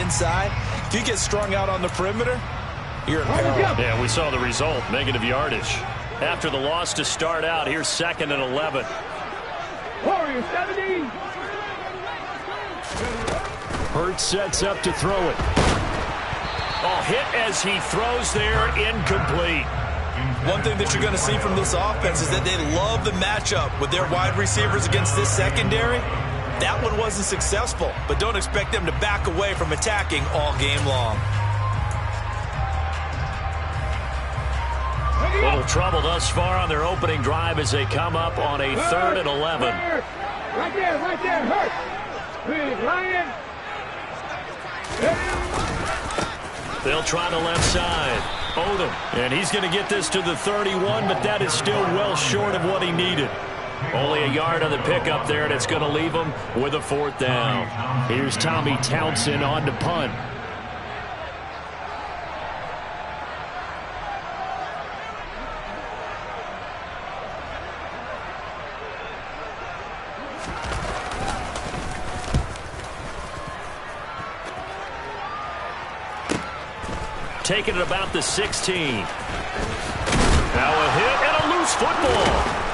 inside. If you get strung out on the perimeter, you're in peril. Yeah, we saw the result, negative yardage. After the loss to start out, here's 2nd and 11. Warriors 70. Hurts sets up to throw it. Oh, hit as he throws there, incomplete. One thing that you're going to see from this offense is that they love the matchup with their wide receivers against this secondary. That one wasn't successful, but don't expect them to back away from attacking all game long. Little trouble thus far on their opening drive as they come up on a 3rd and 11. Right there, Hurt. Ryan. They'll try the left side. Odom, and he's going to get this to the 31, but that is still well short of what he needed. Only a yard on the pickup there, and it's going to leave him with a 4th down. Here's Tommy Townsend on to punt. Taking it about the 16. Now a hit and a loose football.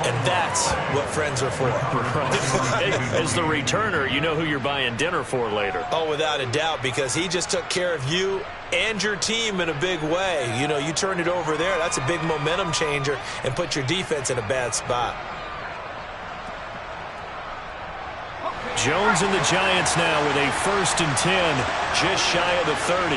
And that's what friends are for. As the returner, you know who you're buying dinner for later. Oh, without a doubt, because he just took care of you and your team in a big way. You know, you turned it over there. That's a big momentum changer and put your defense in a bad spot. Jones and the Giants now with a 1st and 10, just shy of the 30.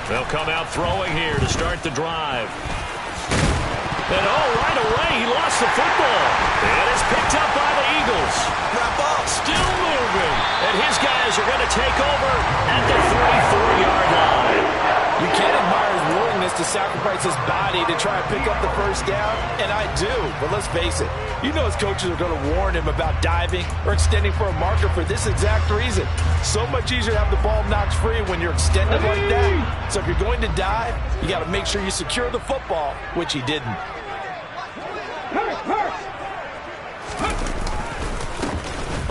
They'll come out throwing here to start the drive. And right away he lost the football. And it's picked up by the Eagles. Wrap up. Still moving. And his guys are going to take over at the 34-yard line. You can't admire his willingness to sacrifice his body to try and pick up the 1st down, and I do. But let's face it, you know his coaches are going to warn him about diving or extending for a marker for this exact reason. So much easier to have the ball knocked free when you're extended like that. So if you're going to dive, you got to make sure you secure the football, which he didn't.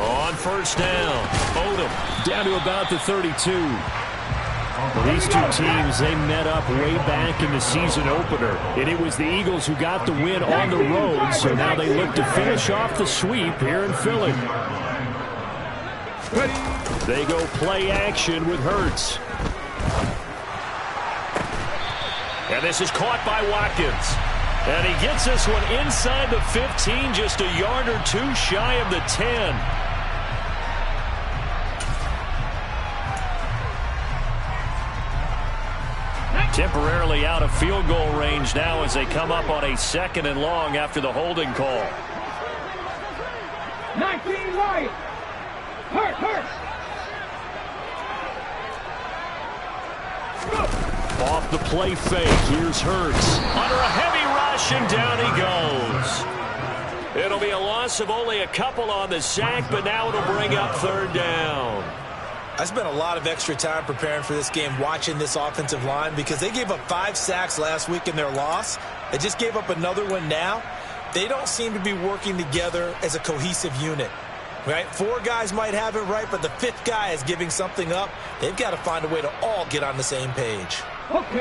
On 1st down, Odom down to about the 32. Well, these two teams, they met up way back in the season opener, and it was the Eagles who got the win on the road, so now they look to finish off the sweep here in Philly. They go play action with Hurts. And this is caught by Watkins. And he gets this one inside the 15, just a yard or two shy of the 10. Temporarily out of field goal range now as they come up on a 2nd and long after the holding call. 19 right. Hurt. Off the play fake, here's Hurts. Under a heavy rush, and down he goes. It'll be a loss of only a couple on the sack, but now it'll bring up 3rd down. I spent a lot of extra time preparing for this game watching this offensive line because they gave up 5 sacks last week in their loss. They just gave up another one now. They don't seem to be working together as a cohesive unit. Right? 4 guys might have it right, but the 5th guy is giving something up. They've got to find a way to all get on the same page.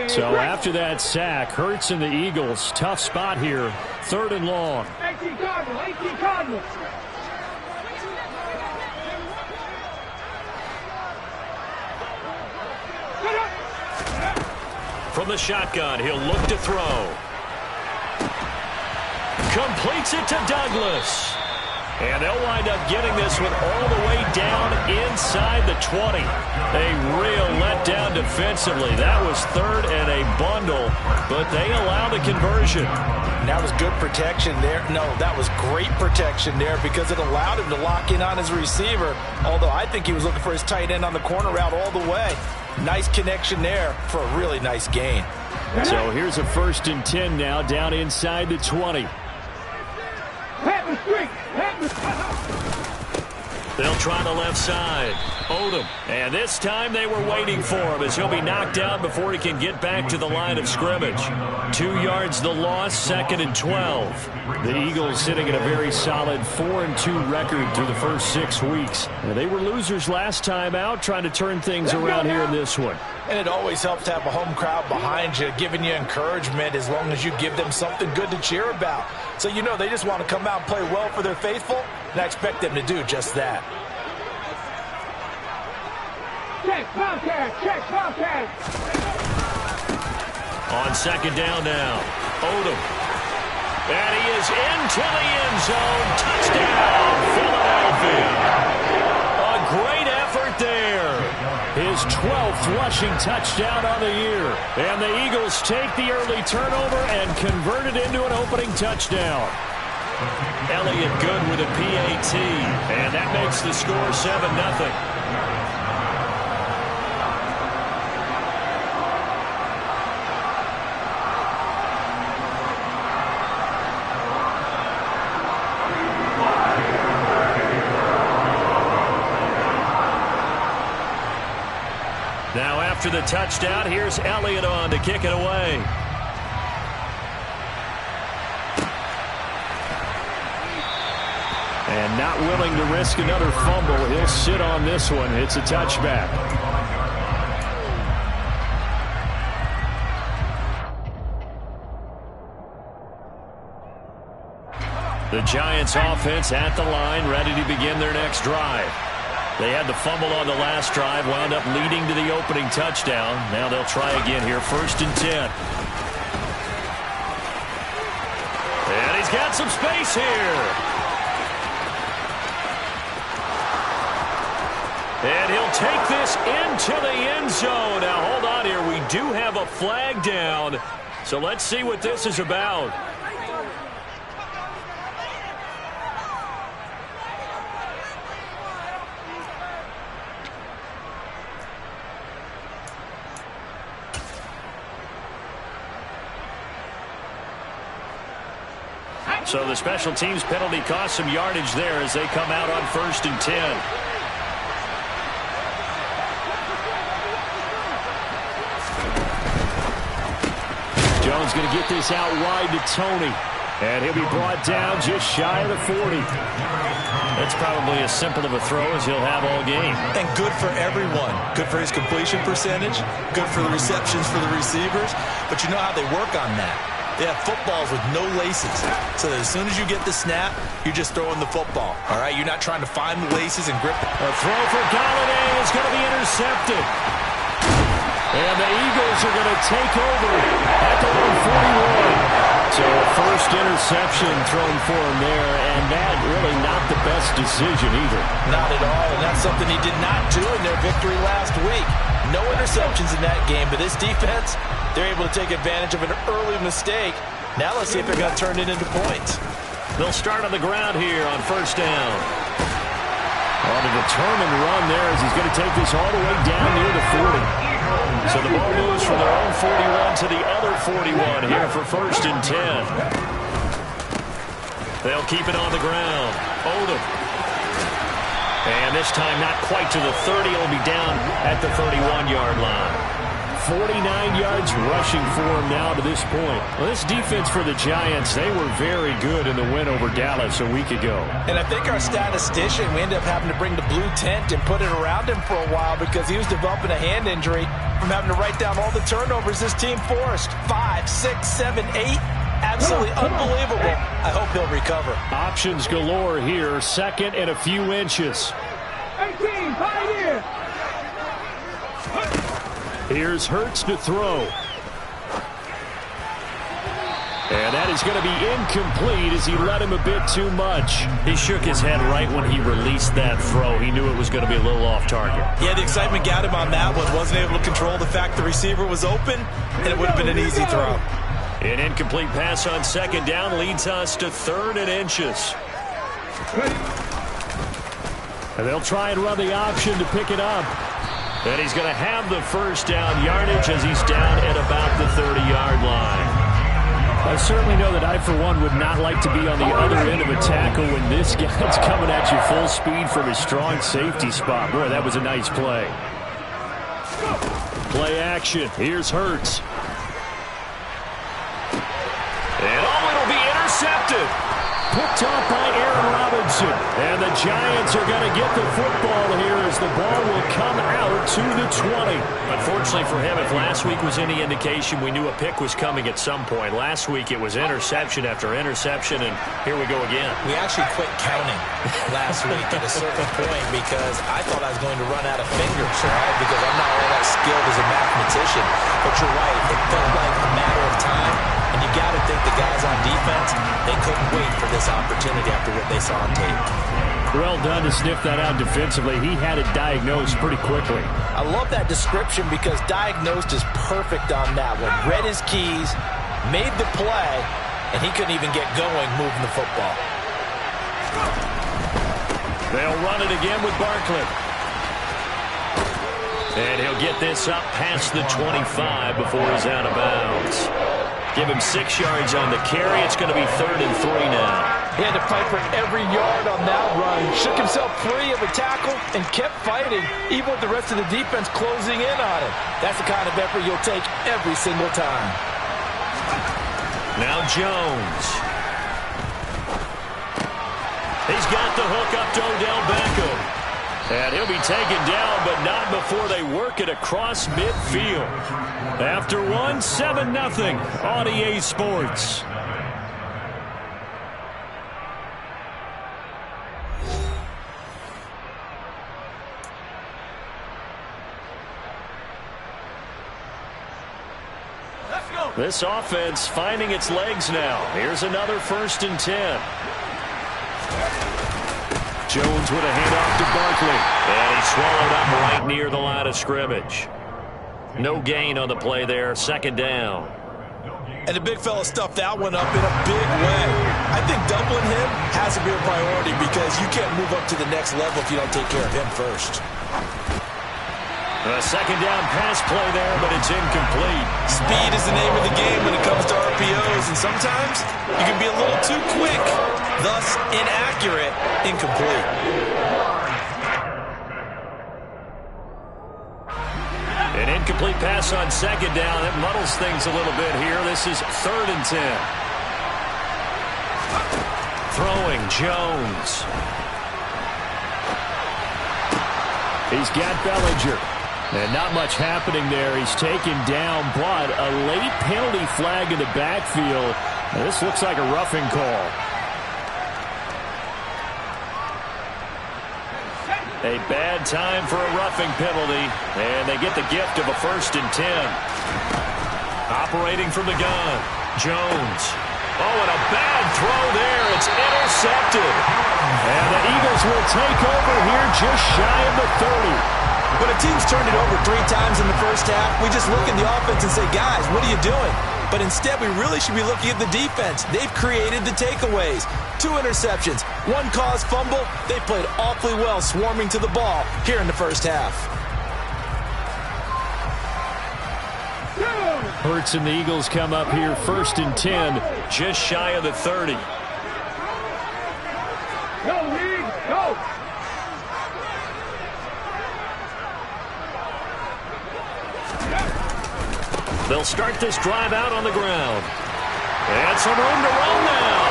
So after that sack, Hurts and the Eagles, tough spot here, 3rd and long. 18 Cardinals. From the shotgun, he'll look to throw. Completes it to Douglas. And they'll wind up getting this one all the way down inside the 20. A real letdown defensively. That was 3rd and a bundle, but they allow the conversion. That was good protection there. No, that was great protection there because it allowed him to lock in on his receiver, although I think he was looking for his tight end on the corner route all the way. Nice connection there for a really nice gain. So here's a 1st and 10 now down inside the 20. They'll try the left side. Odom. And this time they were waiting for him as he'll be knocked down before he can get back to the line of scrimmage. 2 yards the loss, 2nd and 12. The Eagles sitting at a very solid 4-2 record through the first 6 weeks. And they were losers last time out, trying to turn things around here in this one. And it always helps to have a home crowd behind you, giving you encouragement as long as you give them something good to cheer about. So you know they just want to come out and play well for their faithful, and I expect them to do just that. Check, Bobcat! Check, Bobcat! On 2nd down now, Odom. And he is into the end zone. Touchdown, Philadelphia. A great effort there. His 12th rushing touchdown on the year. And the Eagles take the early turnover and convert it into an opening touchdown. Elliott good with a PAT. And that makes the score 7-0. Now after the touchdown, here's Elliott on to kick it away. And not willing to risk another fumble, he'll sit on this one. It's a touchback. The Giants offense at the line, ready to begin their next drive. They had the fumble on the last drive, wound up leading to the opening touchdown. Now they'll try again here, 1st and 10. And he's got some space here. And he'll take this into the end zone. Now hold on here, we do have a flag down. So let's see what this is about. So the special teams penalty cost some yardage there as they come out on 1st and 10. Jones going to get this out wide to Tony. And he'll be brought down just shy of the 40. That's probably as simple of a throw as he'll have all game. And good for everyone. Good for his completion percentage. Good for the receptions for the receivers. But you know how they work on that. They have footballs with no laces. So that as soon as you get the snap, you're just throwing the football. All right? You're not trying to find the laces and grip it. A throw for Galladay is going to be intercepted. And the Eagles are going to take over at the 141. So a first interception thrown for him there, and that really not the best decision either. Not at all, and that's something he did not do in their victory last week. No interceptions in that game, but this defense, they're able to take advantage of an early mistake. Now let's see if they're going to turn it into points. They'll start on the ground here on 1st down. On a determined run there as he's going to take this all the way down near the 40. So the ball moves from their own 41 to the other 41 here for 1st and 10. They'll keep it on the ground. Odom. And this time not quite to the 30. He'll be down at the 31-yard line. 49 yards rushing for him now to this point. Well, this defense for the Giants, they were very good in the win over Dallas a week ago. And I think our statistician, we ended up having to bring the blue tent and put it around him for a while because he was developing a hand injury from having to write down all the turnovers this team forced. 5, 6, 7, 8. Absolutely unbelievable. I hope he'll recover. Options galore here. 2nd and a few inches. 18, 5 years. Here's Hurts to throw. And that is going to be incomplete as he let him a bit too much. He shook his head right when he released that throw. He knew it was going to be a little off target. Yeah, the excitement got him on that one. Wasn't able to control the fact the receiver was open, and it would have been an easy throw. An incomplete pass on 2nd down leads us to 3rd and inches. And they'll try and run the option to pick it up. And he's going to have the 1st down yardage as he's down at about the 30-yard line. I certainly know know that I, for one, would not like to be on the other end of a tackle when this guy's coming at you full speed from his strong safety spot. Boy, that was a nice play. Play action. Here's Hurts. And it'll be intercepted. Picked off by Aaron Robinson. And the Giants are going to get the football here as the ball will come out to the 20. Unfortunately for him, if last week was any indication, we knew a pick was coming at some point. Last week it was interception after interception, and here we go again. We actually quit counting last week at a certain point because I thought I was going to run out of fingers, right? Because I'm not all that skilled as a mathematician. But you're right. It felt like a matter of time. And you got to think the guys on defense, they couldn't wait for this opportunity after what they saw on tape. Well done to sniff that out defensively. He had it diagnosed pretty quickly. I love that description because diagnosed is perfect on that one. Read his keys, made the play, and he couldn't even get going moving the football. They'll run it again with Barkley. And he'll get this up past the 25 before he's out of bounds. Give him 6 yards on the carry. It's going to be 3rd and 3 now. He had to fight for every yard on that run. Shook himself free of a tackle and kept fighting, even with the rest of the defense closing in on him. That's the kind of effort you'll take every single time. Now Jones. He's got the hook up to Odell Beckham. And he'll be taken down, but not before they work it across midfield. After one, 7-0 on EA Sports. This offense finding its legs now. Here's another 1st and 10. Jones with a handoff to Barkley. And he's swallowed up right near the line of scrimmage. No gain on the play there. 2nd down. And the big fella stuffed that one up in a big way. I think doubling him has to be a priority because you can't move up to the next level if you don't take care of him first. A 2nd down pass play there, but it's incomplete. Speed is the name of the game when it comes to RPOs, and sometimes you can be a little too quick, thus inaccurate, incomplete. An incomplete pass on 2nd down. That muddles things a little bit here. This is 3rd and 10. Throwing Jones. He's got Bellinger. And not much happening there. He's taken down, but a late penalty flag in the backfield. Now, this looks like a roughing call. A bad time for a roughing penalty, and they get the gift of a 1st and 10. Operating from the gun, Jones. Oh, and a bad throw there. It's intercepted. And the Eagles will take over here just shy of the 30. When a team's turned it over 3 times in the first half, we just look at the offense and say, guys, what are you doing? But instead, we really should be looking at the defense. They've created the takeaways. 2 interceptions, 1 caused fumble. They played awfully well swarming to the ball here in the first half. Hurts and the Eagles come up here 1st and 10, just shy of the 30. Go, Reed, go! They'll start this drive out on the ground. And some room to run now.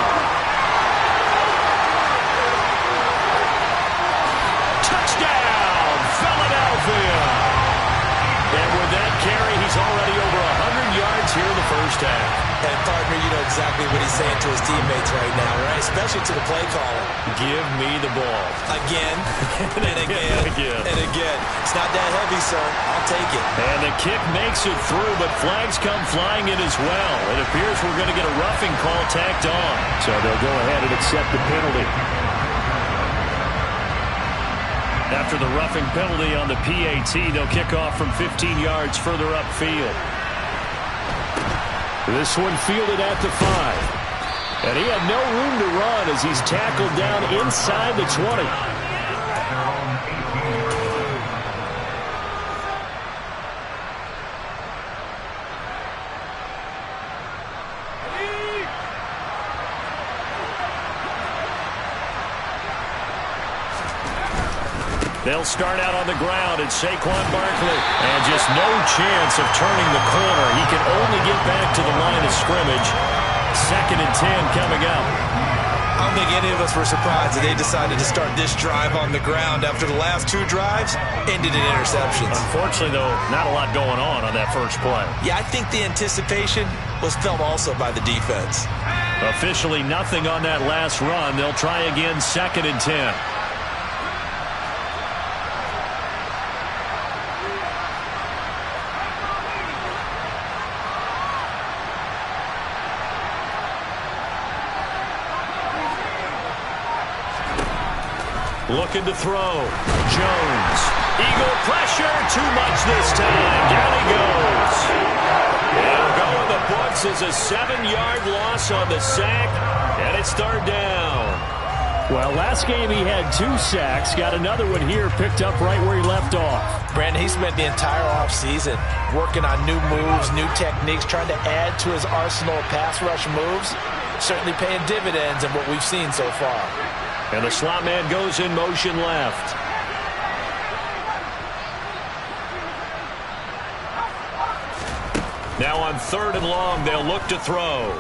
Touchdown, Philadelphia. And with that carry, he's already over 100 yards here in the first half. And partner, you know exactly what he's saying to his teammates right now, right? Especially to the play caller. Give me the ball. Again, and again, and again. It's not that heavy, sir. I'll take it. And the kick makes it through, but flags come flying in as well. It appears we're going to get a roughing call tacked on. So they'll go ahead and accept the penalty. After the roughing penalty on the PAT, they'll kick off from 15 yards further upfield. This one fielded at the 5. And he had no room to run as he's tackled down inside the 20. They'll start out on the ground, and Saquon Barkley. And just no chance of turning the corner. He can only get back to the line of scrimmage. 2nd and 10 coming up. I don't think any of us were surprised that they decided to start this drive on the ground after the last 2 drives ended in interceptions. Unfortunately, though, not a lot going on that first play. Yeah, I think the anticipation was felt also by the defense. Officially nothing on that last run. They'll try again 2nd and 10. Looking to throw. Jones. Eagle pressure. Too much this time. Down he goes. It'll go in the books as a 7-yard loss on the sack. And it's 3rd down. Well, last game he had 2 sacks. Got another one here picked up right where he left off. Brandon, he spent the entire offseason working on new moves, new techniques, trying to add to his arsenal of pass rush moves. Certainly paying dividends in what we've seen so far. And the slot man goes in motion left. Now on 3rd and long, they'll look to throw.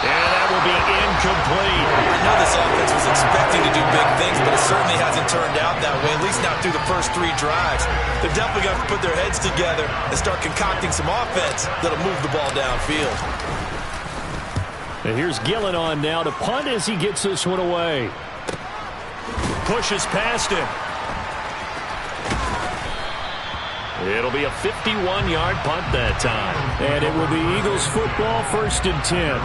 And that will be incomplete. I know this offense was expecting to do big things, but it certainly hasn't turned out that way, at least not through the first 3 drives. They're definitely going to put their heads together and start concocting some offense that'll move the ball downfield. And here's Gillen on now to punt as he gets this one away. Pushes past him. It'll be a 51-yard punt that time. And it will be Eagles football, 1st and 10.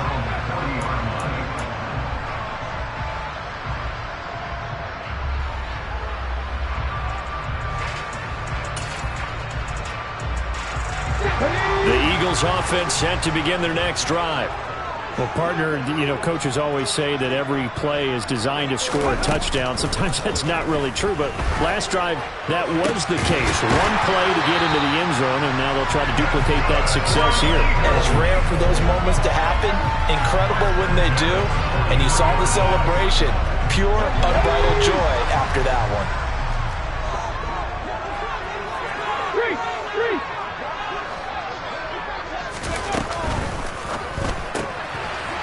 The Eagles offense set to begin their next drive. Well, partner, coaches always say that every play is designed to score a touchdown. Sometimes that's not really true, but last drive, that was the case. One play to get into the end zone, and now they'll try to duplicate that success here. And it's rare for those moments to happen. Incredible when they do. And you saw the celebration. Pure, unbridled joy after that one.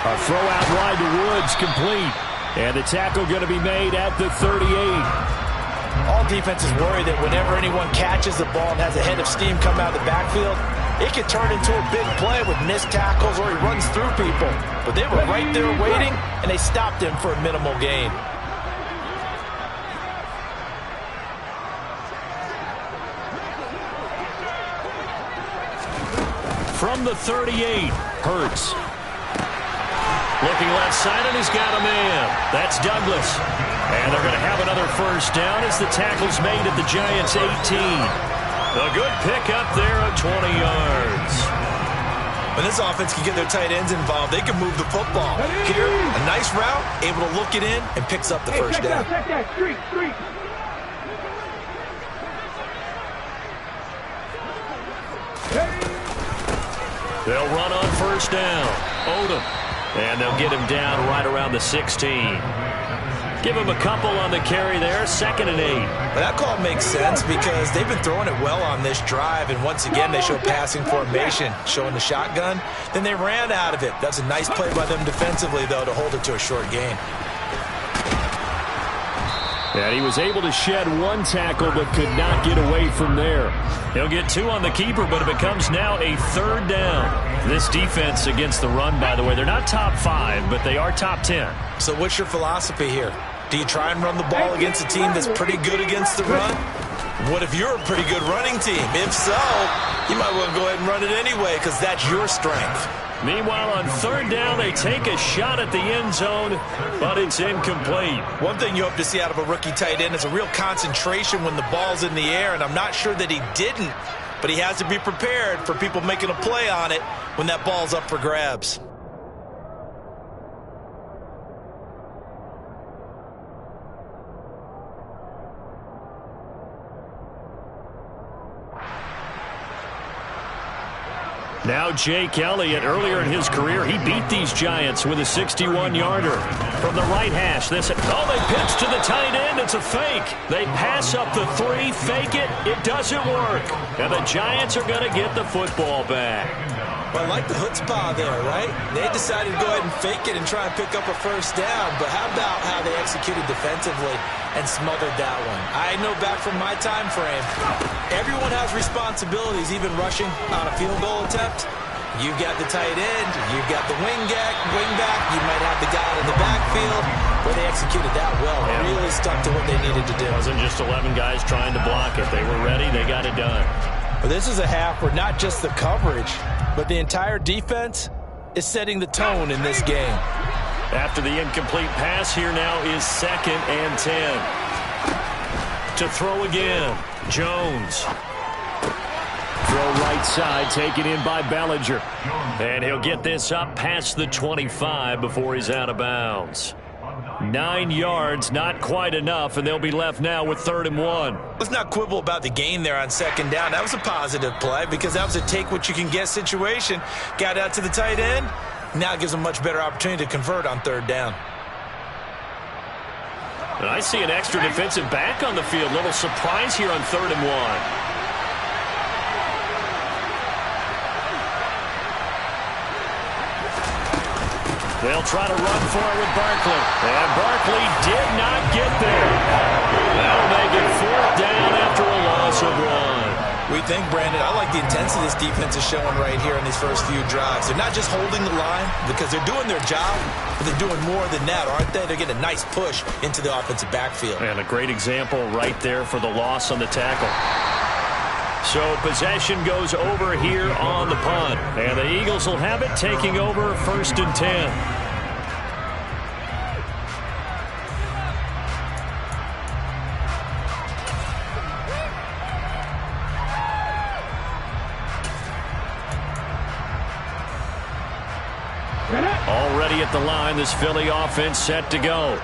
A throw out wide to Woods, complete. And the tackle going to be made at the 38. All defenses worry that whenever anyone catches the ball and has a head of steam come out of the backfield, it can turn into a big play with missed tackles or he runs through people. But they were right there waiting, and they stopped him for a minimal gain. From the 38, Hurts. Looking left side, and he's got a man. That's Douglas. And they're going to have another 1st down as the tackle's made at the Giants' 18. A good pickup there of 20 yards. When this offense can get their tight ends involved, they can move the football. Here, a nice route, able to look it in, and picks up the 1st down. Check that, street. They'll run on 1st down. Odom. And they'll get him down right around the 16. Give him a couple on the carry there. 2nd and 8. But that call makes sense because they've been throwing it well on this drive. And once again, they show passing formation, showing the shotgun. Then they ran out of it. That's a nice play by them defensively, though, to hold it to a short gain. And he was able to shed 1 tackle but could not get away from there. He'll get 2 on the keeper, but it becomes now a 3rd down. This defense against the run, by the way, they're not top 5, but they are top 10. So what's your philosophy here? Do you try and run the ball against a team that's pretty good against the run? What if you're a pretty good running team? If so, you might want to go ahead and run it anyway because that's your strength. Meanwhile, on 3rd down, they take a shot at the end zone, but it's incomplete. One thing you hope to see out of a rookie tight end is a real concentration when the ball's in the air, and I'm not sure that he didn't, but he has to be prepared for people making a play on it when that ball's up for grabs. Now Jake Elliott, earlier in his career, he beat these Giants with a 61-yarder. From the right hash, they pitch to the tight end. It's a fake. They pass up the 3, fake it. It doesn't work. And the Giants are going to get the football back. Well, I like the chutzpah there, right? They decided to go ahead and fake it and try and pick up a first down. But how about how they executed defensively and smothered that one? I know back from my time frame, everyone has responsibilities, even rushing on a field goal attempt. You've got the tight end, you've got the wing back, you might have the guy in the backfield. But they executed that well, really stuck to what they needed to do. It wasn't just 11 guys trying to block it. They were ready, they got it done. Well, this is a half where not just the coverage, but the entire defense is setting the tone in this game. After the incomplete pass, here now is 2nd and 10. To throw again, Jones. Throw right side, taken in by Bellinger. And he'll get this up past the 25 before he's out of bounds. 9 yards, not quite enough, and they'll be left now with 3rd and 1. Let's not quibble about the gain there on 2nd down. That was a positive play because that was a take-what-you-can-get situation. Got out to the tight end. Now it gives them much better opportunity to convert on 3rd down. And I see an extra defensive back on the field. Little surprise here on 3rd and 1. They'll try to run for it with Barkley. And Barkley did not get there. That'll make it 4th down after a loss of 1. We think, Brandon, I like the intensity this defense is showing right here in these first few drives. They're not just holding the line because they're doing their job, but they're doing more than that, aren't they? They're getting a nice push into the offensive backfield. And a great example right there for the loss on the tackle. So possession goes over here on the punt. And the Eagles will have it, taking over 1st and 10. Already at the line, this Philly offense set to go.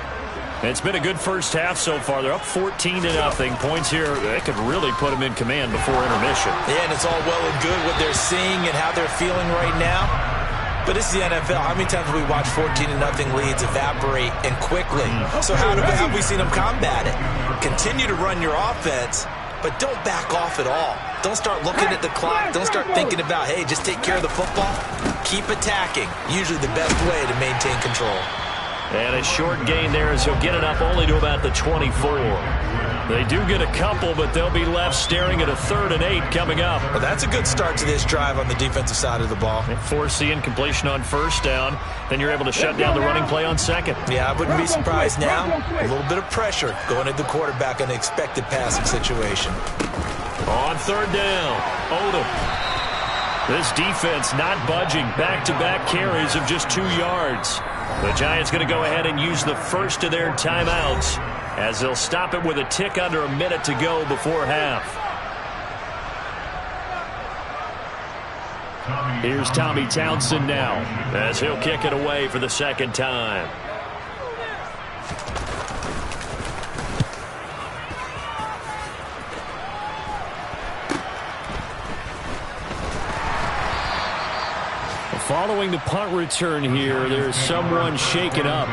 It's been a good first half so far. They're up 14-0. Points here, they could really put them in command before intermission. Yeah, and it's all well and good what they're seeing and how they're feeling right now. But this is the NFL. How many times have we watched 14-0 leads evaporate and quickly? So how have we seen them combat it? Continue to run your offense, but don't back off at all. Don't start looking at the clock. Don't start thinking about, hey, just take care of the football. Keep attacking. Usually the best way to maintain control. And a short gain there as he'll get it up only to about the 24. They do get a couple, but they'll be left staring at a 3rd and 8 coming up. Well, that's a good start to this drive on the defensive side of the ball. Force the incompletion on 1st down. Then you're able to shut down the running play on 2nd. Yeah, I wouldn't be surprised now. A little bit of pressure going at the quarterback in an expected passing situation. On 3rd down, Odom. This defense not budging. Back-to-back carries of just 2 yards. The Giants going to go ahead and use the first of their timeouts as they'll stop it with a tick under a minute to go before half. Here's Tommy Townsend now as he'll kick it away for the 2nd time. Following the punt return here, there's someone shaken up.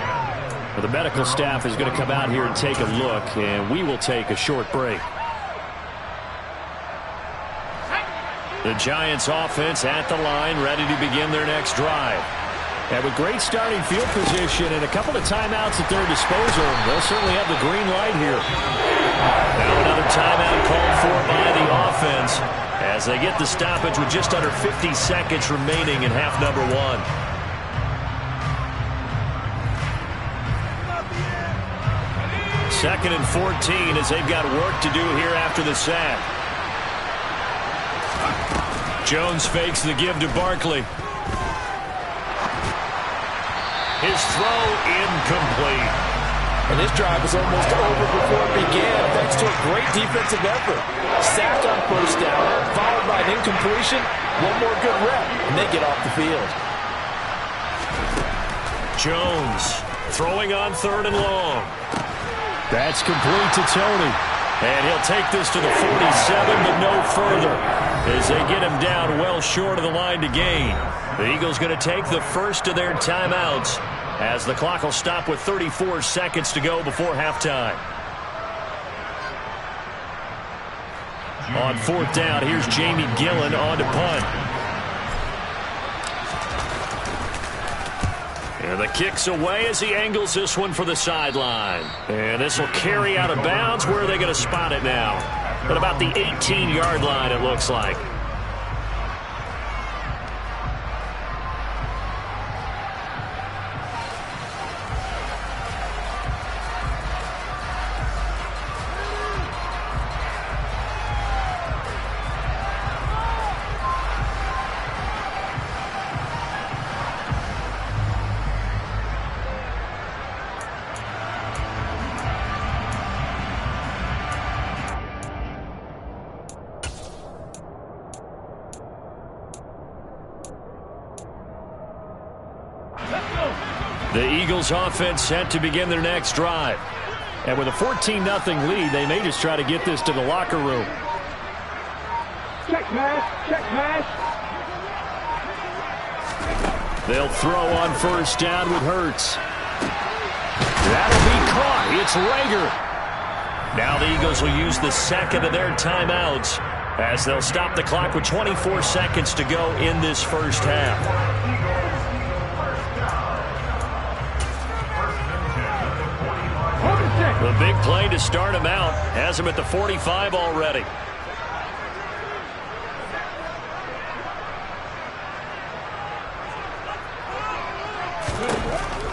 The medical staff is going to come out here and take a look, and we will take a short break. The Giants offense at the line, ready to begin their next drive. And with great starting field position and a couple of timeouts at their disposal, they'll certainly have the green light here. Now another timeout called for by the offense as they get the stoppage with just under 50 seconds remaining in half number 1. Second and 14 as they've got work to do here after the sack. Jones fakes the give to Barkley. His throw incomplete. And this drive was almost over before it began, thanks to a great defensive effort. Sack on 1st down, followed by an incompletion. One more good rep, and they get off the field. Jones throwing on 3rd and long. That's complete to Tony. And he'll take this to the 47, but no further. as they get him down well short of the line to gain. The Eagles going to take the first of their timeouts as the clock will stop with 34 seconds to go before halftime. On fourth down, here's Jamie Gillen on to punt. And the kick's away as he angles this one for the sideline. And this will carry out of bounds. Where are they going to spot it now? At about the 18-yard line, it looks like. The Eagles offense set to begin their next drive. And with a 14-0 lead, they may just try to get this to the locker room. Check pass, check pass. They'll throw on first down with Hurts. That'll be caught. It's Rager. Now the Eagles will use the second of their timeouts as they'll stop the clock with 24 seconds to go in this first half. The big play to start him out has him at the 45 already.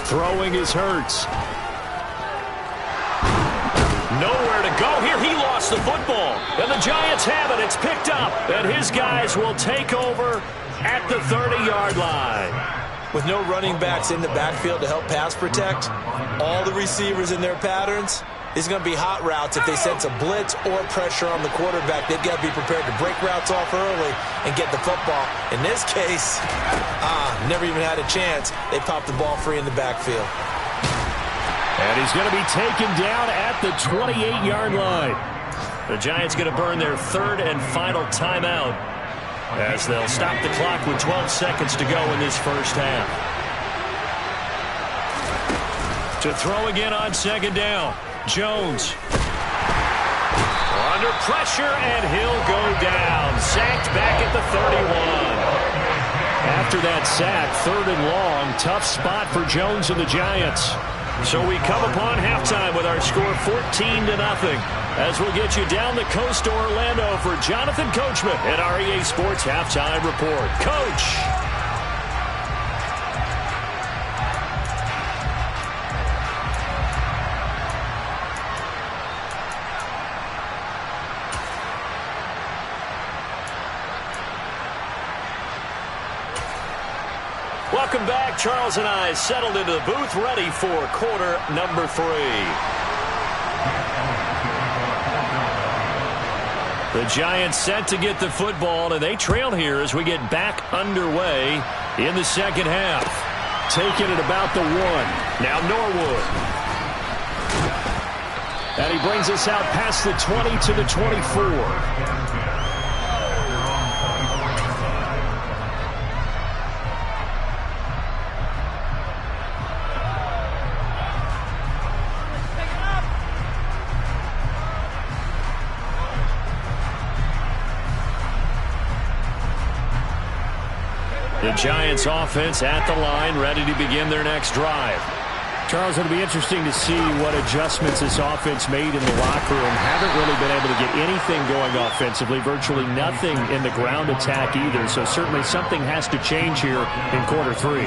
Throwing is Hurts. Nowhere to go here. He lost the football. And the Giants have it. It's picked up. And his guys will take over at the 30-yard line. With no running backs in the backfield to help pass protect, all the receivers in their patterns, it's going to be hot routes. If they sense a blitz or pressure on the quarterback, they've got to be prepared to break routes off early and get the football. In this case, never even had a chance. They popped the ball free in the backfield. And he's going to be taken down at the 28-yard line. The Giants going to burn their third and final timeout as they'll stop the clock with 12 seconds to go in this first half. To throw again on second down, Jones. Under pressure, and he'll go down. Sacked back at the 31. After that sack, third and long, tough spot for Jones and the Giants. So we come upon halftime with our score 14-0. As we'll get you down the coast to Orlando for Jonathan Coachman at our EA Sports Halftime Report. Coach! Welcome back. Charles and I settled into the booth, ready for quarter number 3. The Giants set to get the football, and they trail here as we get back underway in the second half. Taking it about the 1. Now Norwood. And he brings us out past the 20 to the 24. The Giants offense at the line, ready to begin their next drive. Charles, it'll be interesting to see what adjustments this offense made in the locker room. Haven't really been able to get anything going offensively, virtually nothing in the ground attack either. So certainly something has to change here in quarter 3.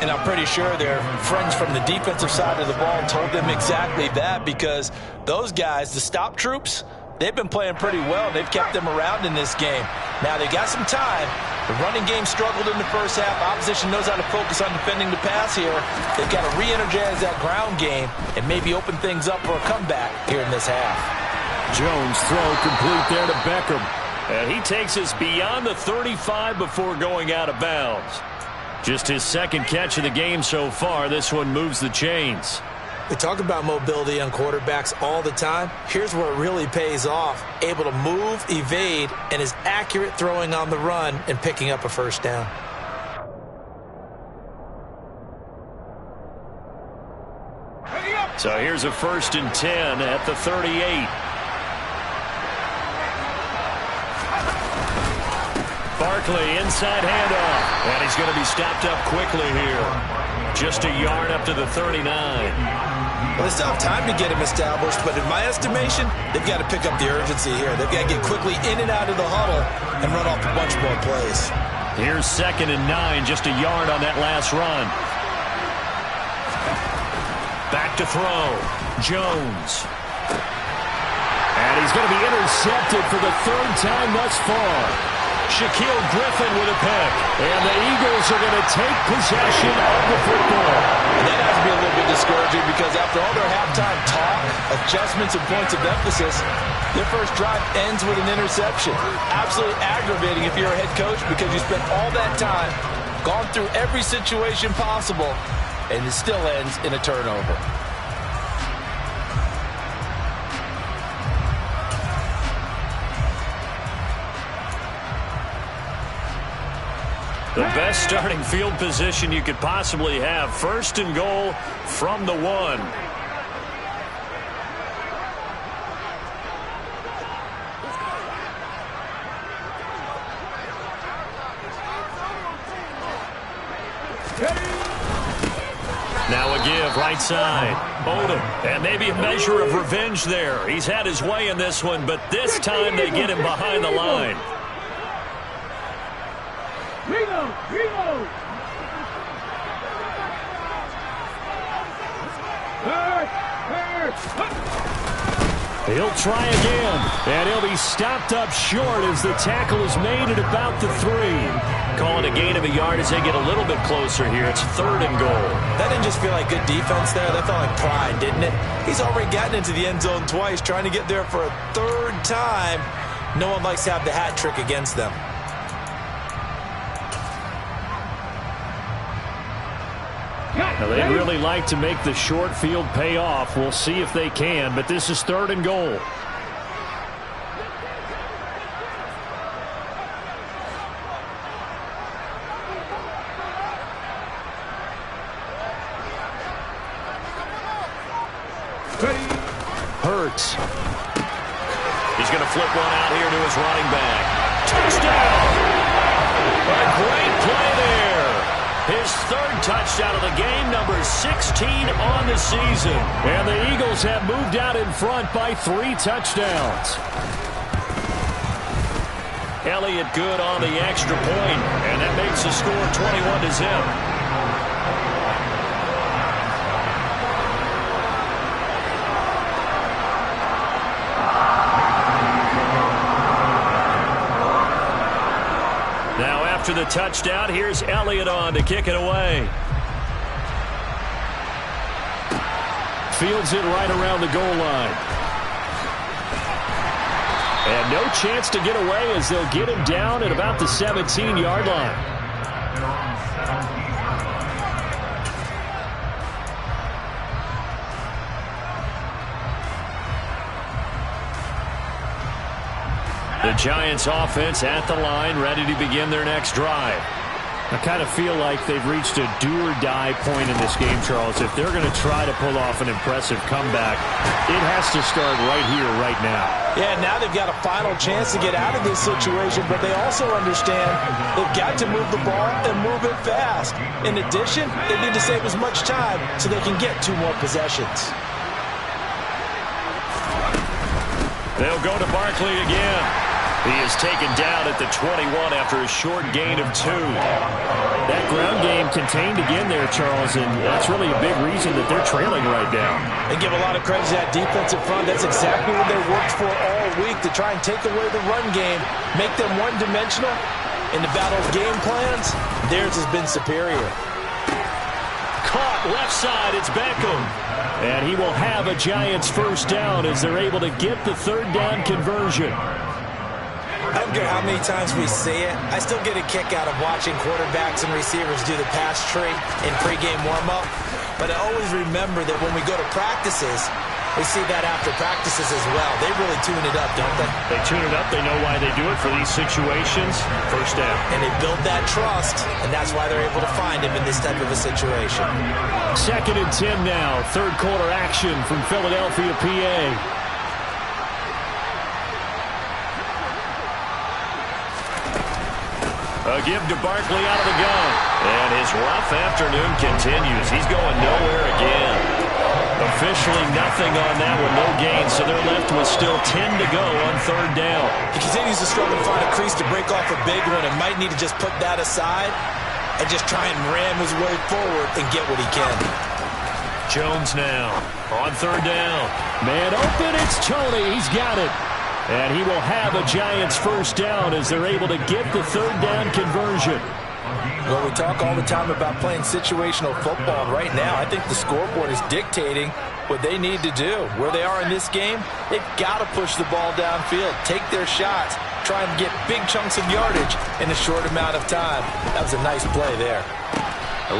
And I'm pretty sure their friends from the defensive side of the ball told them exactly that, because those guys, the stop troops, they've been playing pretty well. They've kept them around in this game. Now they got some time. The running game struggled in the first half. Opposition knows how to focus on defending the pass here. They've got to re-energize that ground game and maybe open things up for a comeback here in this half. Jones throw complete there to Beckham. And he takes us beyond the 35 before going out of bounds. Just his second catch of the game so far. This one moves the chains. We talk about mobility on quarterbacks all the time. Here's where it really pays off. Able to move, evade, and is accurate throwing on the run and picking up a first down. So here's a 1st and 10 at the 38. Barkley inside handoff. And he's going to be stopped up quickly here. Just a yard up to the 39. Well, they still have time to get him established, but in my estimation, they've got to pick up the urgency here. They've got to get quickly in and out of the huddle and run off a bunch more plays. Here's 2nd and 9, just a yard on that last run. Back to throw. Jones. And he's going to be intercepted for the 3rd time thus far. Shaquille Griffin with a pick. And the Eagles are going to take possession of the football. And that has to be a little bit discouraging because after all their halftime talk, adjustments, and points of emphasis, their first drive ends with an interception. Absolutely aggravating if you're a head coach because you spent all that time, gone through every situation possible, and it still ends in a turnover. The best starting field position you could possibly have. 1st and goal from the 1. Now a give, right side. Odom. And maybe a measure of revenge there. He's had his way in this one, but this time they get him behind the line. Reload! He'll try again, and he'll be stopped up short as the tackle is made at about the 3. Calling a gain of a yard as they get a little bit closer here. It's 3rd and goal. That didn't just feel like good defense there. That felt like pride, didn't it? He's already gotten into the end zone twice, trying to get there for a 3rd time. No one likes to have the hat trick against them. Now, they'd really like to make the short field pay off. We'll see if they can, but this is 3rd and goal. Hurts. He's going to flip one out here to his running back. Touchdown! A great play there. His 3rd touchdown of the game, number 16 on the season. And the Eagles have moved out in front by 3 touchdowns. Elliott good on the extra point, and that makes the score 21-0. After the touchdown, here's Elliott on to kick it away. Fields it right around the goal line. And no chance to get away as they'll get him down at about the 17-yard line. The Giants offense at the line, ready to begin their next drive. I kind of feel like they've reached a do-or-die point in this game, Charles. If they're going to try to pull off an impressive comeback, it has to start right here, right now. Yeah, now they've got a final chance to get out of this situation, but they also understand they've got to move the ball and move it fast. In addition, they need to save as much time so they can get 2 more possessions. They'll go to Barkley again. He is taken down at the 21 after a short gain of 2. That ground game contained again there, Charles, and that's really a big reason that they're trailing right now. They give a lot of credit to that defensive front. That's exactly what they worked for all week, to try and take away the run game, make them one-dimensional. In the battle of game plans, theirs has been superior. Caught left side, it's Beckham. And he will have a Giants first down as they're able to get the 3rd down conversion. I don't care how many times we see it. I still get a kick out of watching quarterbacks and receivers do the pass tree in pregame warm-up. But I always remember that when we go to practices, we see that after practices as well. They really tune it up, don't they? They tune it up. They know why they do it for these situations. First down. And they build that trust, and that's why they're able to find him in this type of a situation. 2nd and 10 now. Third quarter action from Philadelphia, PA. A give to Barkley out of the gun. And his rough afternoon continues. He's going nowhere again. Officially nothing on that one, no gain. So they're left with still 10 to go on 3rd down. He continues to struggle to find a crease to break off a big one and might need to just put that aside and just try and ram his way forward and get what he can. Jones now on 3rd down. Man open, it's Tony. He's got it. And he will have a Giants first down as they're able to get the 3rd down conversion. Well, we talk all the time about playing situational football. Right now, I think the scoreboard is dictating what they need to do. Where they are in this game, they've got to push the ball downfield, take their shots, try and get big chunks of yardage in a short amount of time. That was a nice play there.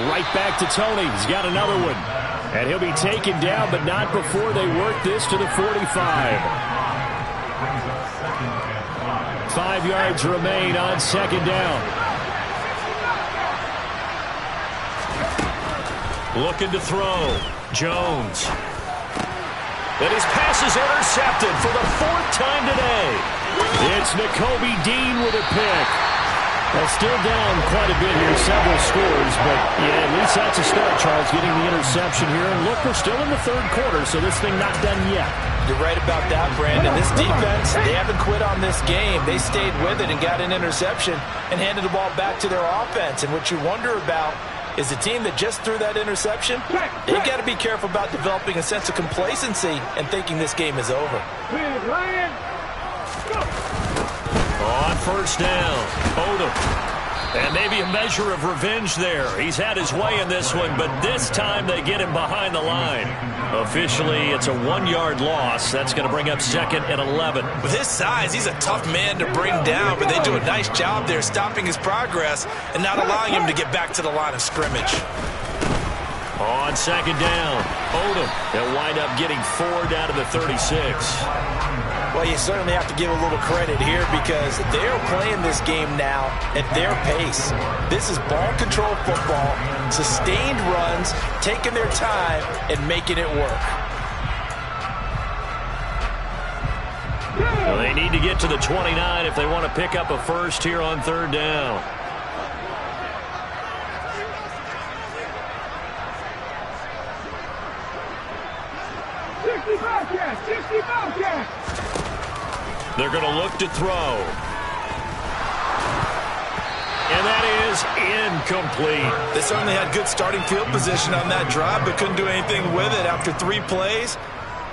Right back to Tony. He's got another one. And he'll be taken down, but not before they work this to the 45. 5 yards remain on 2nd down. Looking to throw. Jones. And his pass is intercepted for the 4th time today. It's Nakobe Dean with a pick. Well, still down quite a bit here, several scores, but yeah, at least that's a start, Charles, getting the interception here. And look, we're still in the 3rd quarter, so this thing not done yet. You're right about that, Brandon. This defense, they haven't quit on this game. They stayed with it and got an interception and handed the ball back to their offense. And what you wonder about is the team that just threw that interception, they've got to be careful about developing a sense of complacency and thinking this game is over. On 1st down, Odom. And maybe a measure of revenge there. He's had his way in this one, but this time they get him behind the line. Officially, it's a 1-yard loss. That's going to bring up 2nd and 11. With his size, he's a tough man to bring down, but they do a nice job there stopping his progress and not allowing him to get back to the line of scrimmage. On 2nd down, Odom. They'll wind up getting 4 down to the 36. Well, you certainly have to give a little credit here because they're playing this game now at their pace. This is ball control football, sustained runs, taking their time and making it work. Well, they need to get to the 29 if they want to pick up a first here on 3rd down. They're going to look to throw. And that is incomplete. They certainly had good starting field position on that drive, but couldn't do anything with it after 3 plays.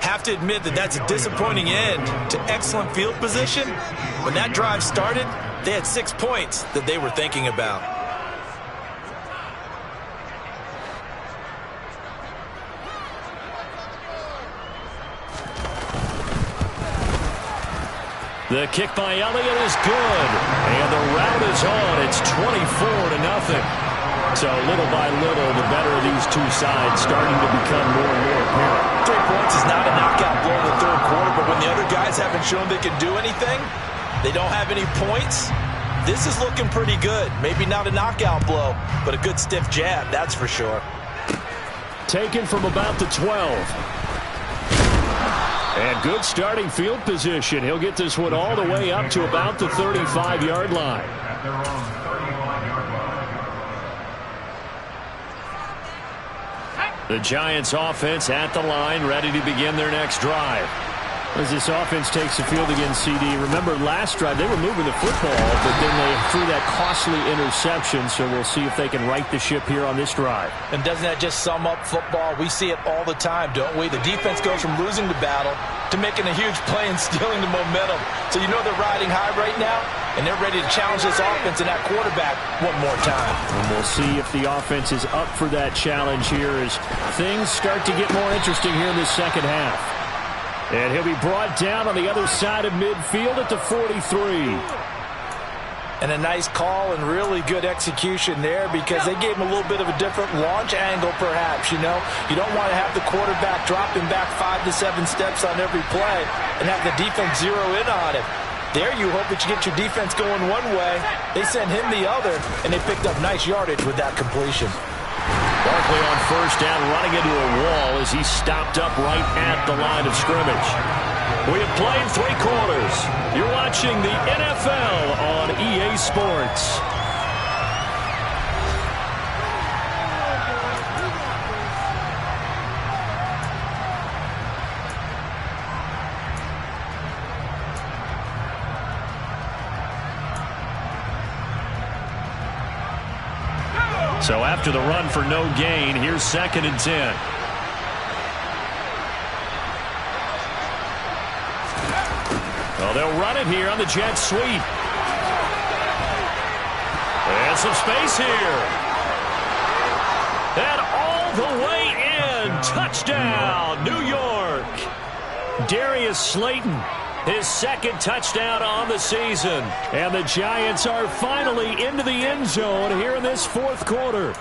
Have to admit that that's a disappointing end to excellent field position. When that drive started, they had 6 points that they were thinking about. The kick by Elliott is good. And the route is on. It's 24-0. So little by little, the better of these two sides starting to become more and more apparent. 3 points is not a knockout blow in the 3rd quarter, but when the other guys haven't shown they can do anything, they don't have any points, this is looking pretty good. Maybe not a knockout blow, but a good stiff jab, that's for sure. Taken from about the 12. And good starting field position. He'll get this one all the way up to about the 35-yard line. The Giants offense at the line, ready to begin their next drive. As this offense takes the field against CD, remember last drive they were moving the football, but then they threw that costly interception, so we'll see if they can right the ship here on this drive. And doesn't that just sum up football? We see it all the time, don't we? The defense goes from losing the battle to making a huge play and stealing the momentum. So you know they're riding high right now, and they're ready to challenge this offense and that quarterback one more time. And we'll see if the offense is up for that challenge here as things start to get more interesting here in the second half. And he'll be brought down on the other side of midfield at the 43. And a nice call and really good execution there because they gave him a little bit of a different launch angle perhaps, you know. You don't want to have the quarterback dropping back 5 to 7 steps on every play and have the defense zero in on him. There you hope that you get your defense going one way. They sent him the other, and they picked up nice yardage with that completion. Barkley on first down, running into a wall as he stopped up right at the line of scrimmage. We have played 3 quarters. You're watching the NFL on EA Sports. So after the run for no gain, here's 2nd and 10. Well, they'll run it here on the jet sweep. And some space here. And all the way in. Touchdown, New York. Darius Slayton, his 2nd touchdown on the season. And the Giants are finally into the end zone here in this 4th quarter.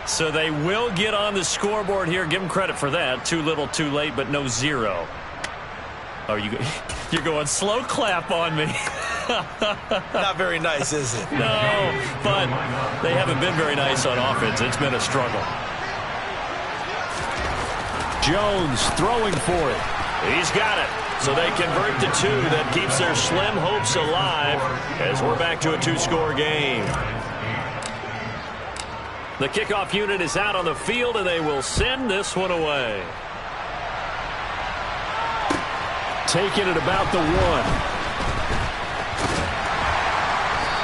So they will get on the scoreboard here. Give them credit for that. Too little, too late, but no 0. Oh, you're going slow clap on me. Not very nice, is it? No, but they haven't been very nice on offense. It's been a struggle. Jones throwing for it. He's got it. So they convert to 2. That keeps their slim hopes alive as we're back to a 2-score game. The kickoff unit is out on the field, and they will send this one away. Taking it about the 1.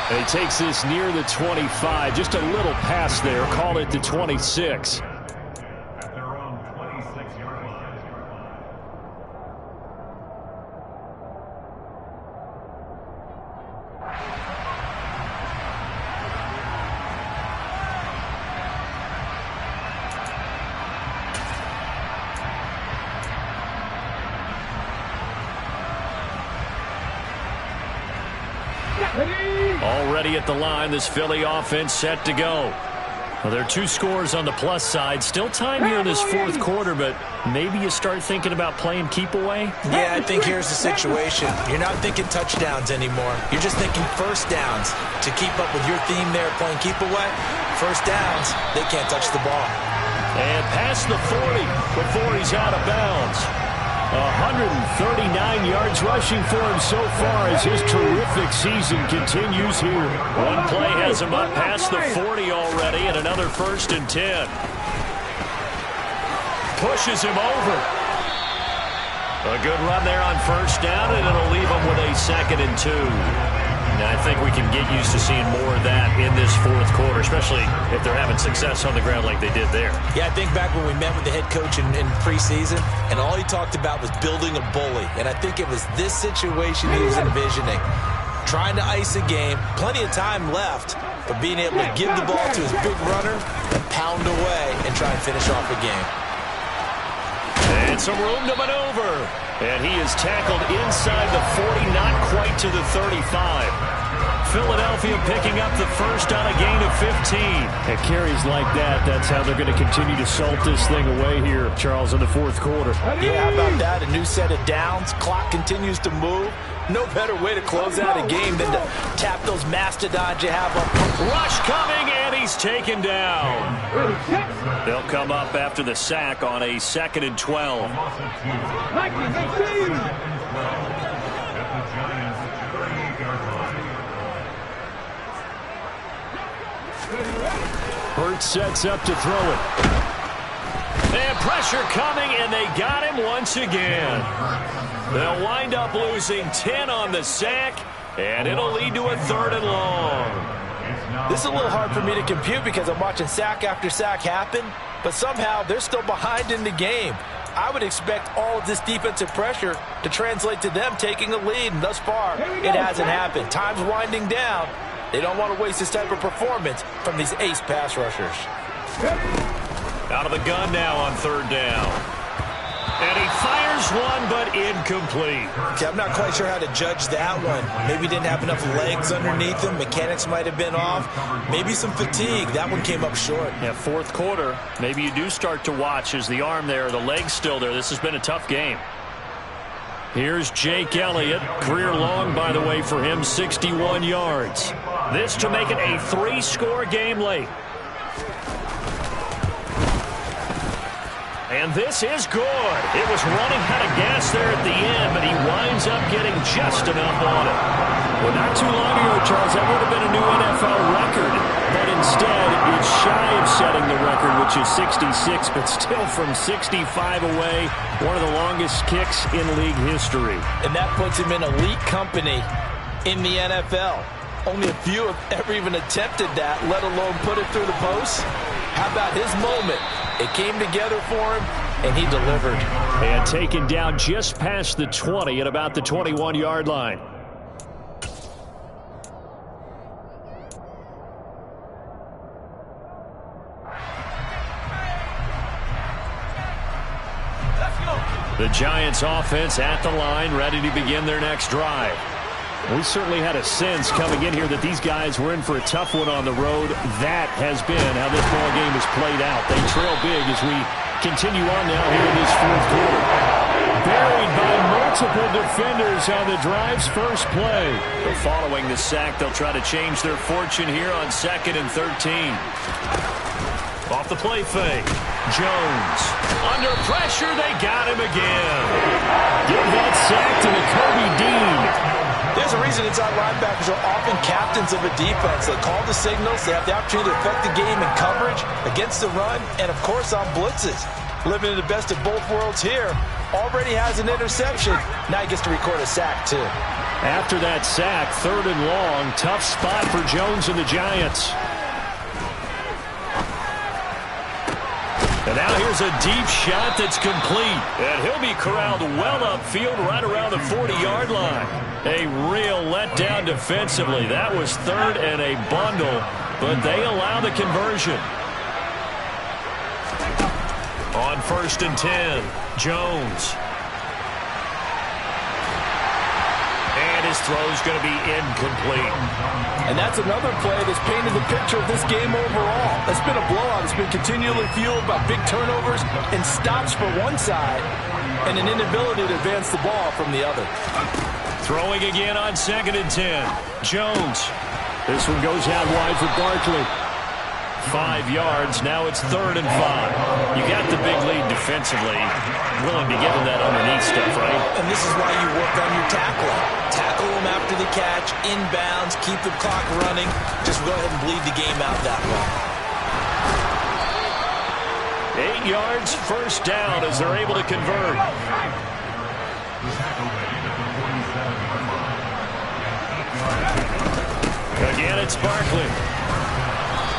And he takes this near the 25. Just a little pass there. Call it the 26. Already at the line, this Philly offense set to go. Well, there are 2 scores on the plus side. Still time here in this 4th quarter, but maybe you start thinking about playing keep away? Yeah, I think here's the situation. You're not thinking touchdowns anymore. You're just thinking first downs. To keep up with your theme there, playing keep away, first downs, they can't touch the ball. And past the 40 before he's out of bounds. 139 yards rushing for him so far as his terrific season continues here. One play has him up past the 40 already, and another 1st and 10. Pushes him over. A good run there on first down, and it'll leave him with a 2nd and 2. Now, I think we can get used to seeing more of that in this 4th quarter, especially if they're having success on the ground like they did there. Yeah, I think back when we met with the head coach in preseason, and all he talked about was building a bully. And I think it was this situation he was envisioning. Trying to ice a game, plenty of time left, but being able to give the ball to his big runner and pound away and try and finish off a game. And some room to maneuver. And he is tackled inside the 40, not quite to the 35. Philadelphia picking up the first on a gain of 15. At carries like that, that's how they're going to continue to salt this thing away here, Charles, in the 4th quarter. Yeah, how about that? A new set of downs. Clock continues to move. No better way to close out a game than to tap those mastodons you have up. Rush coming, and he's taken down. They'll come up after the sack on a 2nd and 12. Hurts sets up to throw it. And pressure coming, and they got him once again. They'll wind up losing 10 on the sack, and it'll lead to a 3rd and long. This is a little hard for me to compute because I'm watching sack after sack happen, but somehow they're still behind in the game. I would expect all of this defensive pressure to translate to them taking a lead, and thus far, it hasn't happened. Time's winding down. They don't want to waste this type of performance from these ace pass rushers. Out of the gun now on 3rd down. And he fires one, but incomplete. Okay, I'm not quite sure how to judge that one. Maybe he didn't have enough legs underneath him. Mechanics might have been off. Maybe some fatigue. That one came up short. Yeah, fourth quarter, maybe you do start to watch as the arm there, the leg's still there. This has been a tough game. Here's Jake Elliott. Career long, by the way, for him, 61 yards. This to make it a 3-score game late. And this is good. It was running out of gas there at the end, but he winds up getting just enough on it. Well, not too long ago, Charles, that would have been a new NFL record. But instead, it's shy of setting the record, which is 66, but still from 65 away, one of the longest kicks in league history. And that puts him in elite company in the NFL. Only a few have ever even attempted that, let alone put it through the post. How about his moment? It came together for him, and he delivered. And taken down just past the 20 at about the 21-yard line. The Giants offense at the line, ready to begin their next drive. We certainly had a sense coming in here that these guys were in for a tough one on the road. That has been how this ball game has played out. They trail big as we continue on now here in this fourth quarter. Buried by multiple defenders on the drive's first play. But following the sack, they'll try to change their fortune here on 2nd and 13. Off the play fake. Jones. Under pressure, they got him again. Give that sack to Kobe Dean. There's a reason inside linebackers are often captains of a defense. They call the signals. They have the opportunity to affect the game in coverage, against the run, and, of course, on blitzes. Living in the best of both worlds here. Already has an interception. Now he gets to record a sack, too. After that sack, 3rd and long. Tough spot for Jones and the Giants. And now here's a deep shot that's complete. And he'll be corralled well upfield right around the 40-yard line. A real letdown defensively. That was 3rd and a bundle, but they allow the conversion. On 1st and 10, Jones. And his throw's going to be incomplete. And that's another play that's painted the picture of this game overall. It's been a blowout. It's been continually fueled by big turnovers and stops for one side and an inability to advance the ball from the other. Throwing again on 2nd and 10. Jones. This one goes out wide for Barkley. 5 yards. Now it's 3rd and 5. You got the big lead defensively. Willing to give him that underneath stuff, right? And this is why you work on your tackling. Tackle him after the catch, inbounds, keep the clock running. Just go ahead and bleed the game out that way. 8 yards, 1st down as they're able to convert. Again, it's Barkley.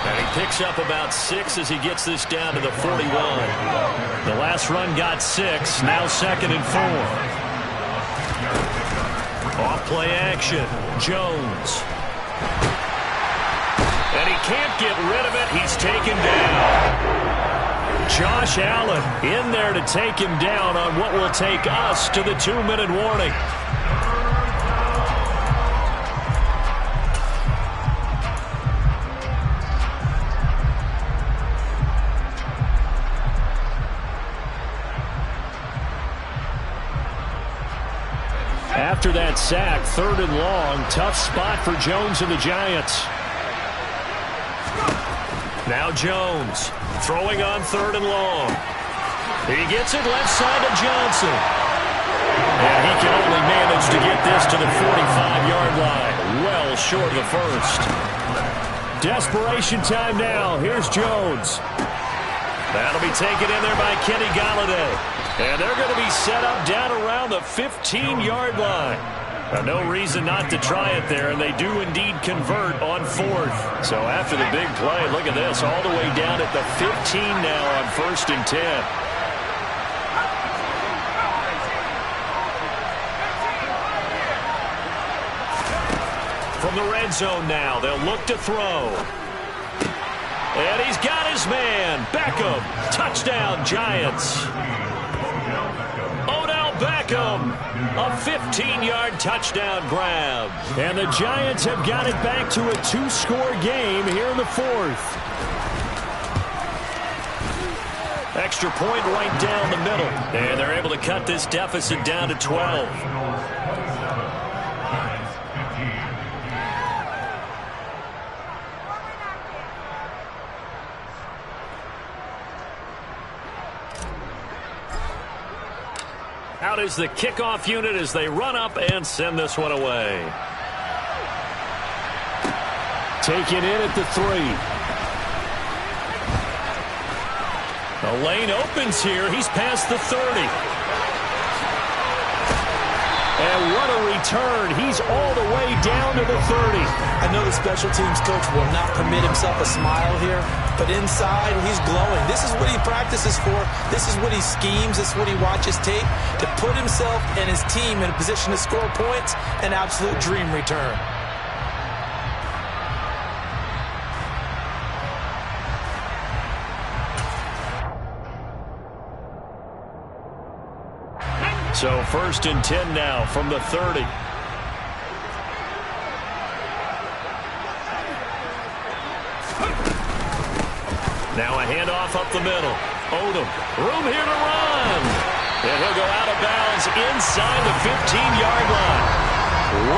And he picks up about 6 as he gets this down to the 41. The last run got 6. Now 2nd and 4. Off play action. Jones. And he can't get rid of it. He's taken down. Josh Allen in there to take him down on what will take us to the 2-minute warning. After that sack, 3rd and long. Tough spot for Jones and the Giants. Now Jones throwing on 3rd and long. He gets it left side to Johnson. And he can only manage to get this to the 45-yard line. Well short of the first. Desperation time now. Here's Jones. That'll be taken in there by Kenny Golladay. And they're going to be set up down around the 15-yard line. No reason not to try it there, and they do indeed convert on 4th. So after the big play, look at this, all the way down at the 15 now on 1st and 10. From the red zone now, they'll look to throw. And he's got his man, Beckham. Touchdown, Giants. A 15-yard touchdown grab. And the Giants have got it back to a 2-score game here in the fourth. Extra point right down the middle. And they're able to cut this deficit down to 12. Out is the kickoff unit as they run up and send this one away. Taken in at the 3. The lane opens here. He's past the 30. And what a return. He's all the way down to the 30. I know the special teams coach will not permit himself a smile here, but inside he's glowing. This is what he practices for. This is what he schemes. This is what he watches tape to put himself and his team in a position to score points. An absolute dream return. So 1st and 10 now from the 30. Now a handoff up the middle. Odom, room here to run. And he'll go out of bounds inside the 15-yard line. 178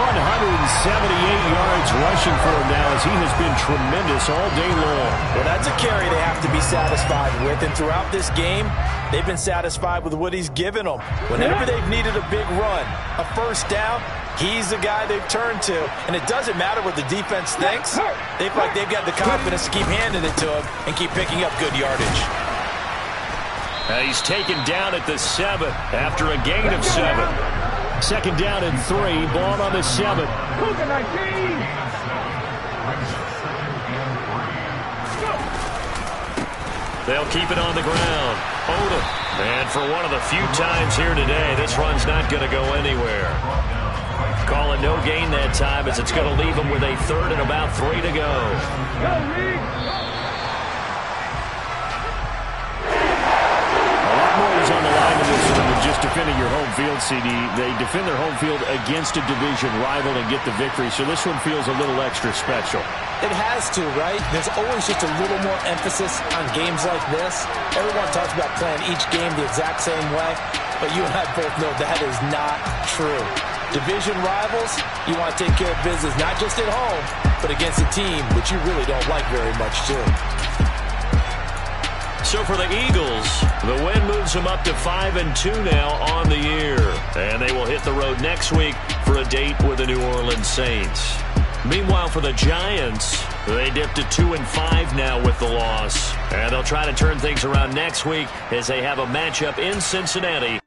yards rushing for him now as he has been tremendous all day long. Well, that's a carry they have to be satisfied with. And throughout this game, they've been satisfied with what he's given them. Whenever they've needed a big run, a first down, he's the guy they've turned to. And it doesn't matter what the defense thinks. They feel like they've got the confidence to keep handing it to him and keep picking up good yardage. He's taken down at the 7 after a gain of 7. 2nd down and 3. Ball on the 7. They'll keep it on the ground. Odom. And for one of the few times here today, this run's not going to go anywhere. Calling no gain that time as it's going to leave them with a 3rd and about 3 to go. On the line in this one than just defending your home field, CD. They defend their home field against a division rival and get the victory, so this one feels a little extra special. It has to, right? There's always just a little more emphasis on games like this. Everyone talks about playing each game the exact same way, but you and I both know that is not true. Division rivals, you want to take care of business not just at home, but against a team which you really don't like very much, too. So for the Eagles, the win moves them up to 5-2 now on the year. And they will hit the road next week for a date with the New Orleans Saints. Meanwhile, for the Giants, they dipped to 2-5 now with the loss. And they'll try to turn things around next week as they have a matchup in Cincinnati.